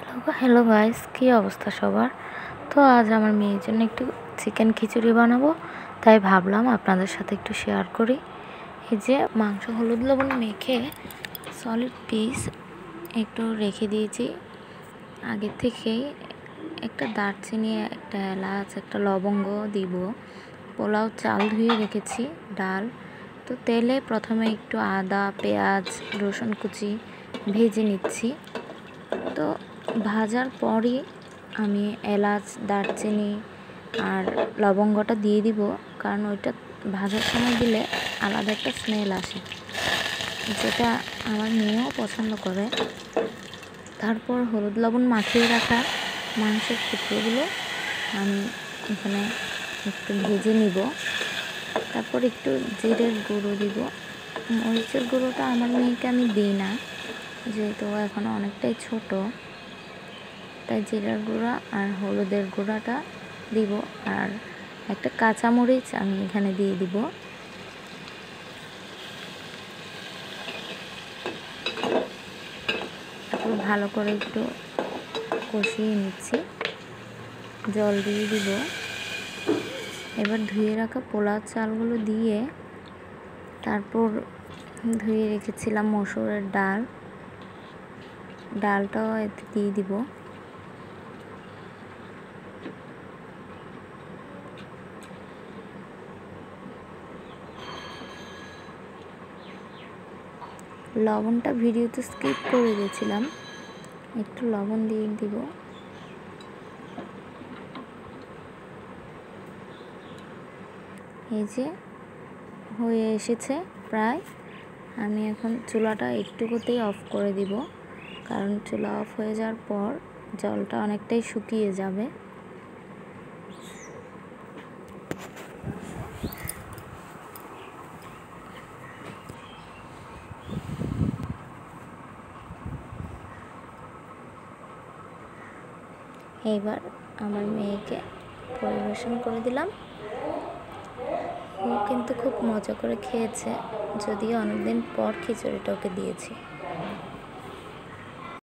Hello guys, কী অবস্থা সবার? তো আজ আমার মেয়ের জন্য একটু চিকেন খিচুড়ি বানাবো, তাই ভাবলাম আপনাদের সাথে একটু শেয়ার করি। এই যে মাংস হলুদ লবণ মেখে সলিড পিস একটু রেখে দিয়েছি আগে থেকেই। একটা দারচিনি, একটা এলাচ, একটা লবঙ্গ দিব। পোলাও চাল ধুয়ে রেখেছি, ডাল। তো তেলে প্রথমে একটু আদা, পেঁয়াজ, রসুন কুচি ভেজে নিচ্ছি। তো ভাজার পরই আমি এলাচ, দারচিনি আর লবঙ্গটা দিয়ে দিব, কারণ ওইটা ভাজার সময় দিলে আলাদা একটা স্মেল আসে, যেটা আমার মেয়েও পছন্দ করে। তারপর হলুদ লবণ মাখিয়ে রাখা মাংসের টুকরোগুলো আমি এখানে একটু ভেজে নিব। তারপর একটু জিরের গুঁড়ো দিব। মরিচের গুঁড়োটা আমার মেয়েকে আমি দিই না, যেহেতু এখন অনেকটাই ছোট, তাই জিরার গুঁড়া আর হলুদের গুঁড়াটা দিব। আর একটা কাঁচামরিচ আমি এখানে দিয়ে দিব। তারপর ভালো করে একটু কষিয়ে নিচ্ছি, জল দিয়ে দিব। এবার ধুয়ে রাখা পোলাও চালগুলো দিয়ে, তারপর ধুয়ে রেখেছিলাম মসুরের ডালটাও এতে দিয়ে দিব। লবণটা ভিডিওতে স্কিপ করে গেছিলাম, একটু লবণ দিয়ে দিব। এই যে হয়ে এসেছে প্রায়। আমি এখন চুলাটা একটুকুতেই অফ করে দিব, কারণ চুলা অফ হয়ে যাওয়ার পর জলটা অনেকটাই শুকিয়ে যাবে। এইবার আমার মেয়েকে পরিবেশন করে দিলাম। ও কিন্তু খুব মজা করে খেয়েছে, যদিও অনেকদিন পর খিচুড়িটা ওকে দিয়েছি।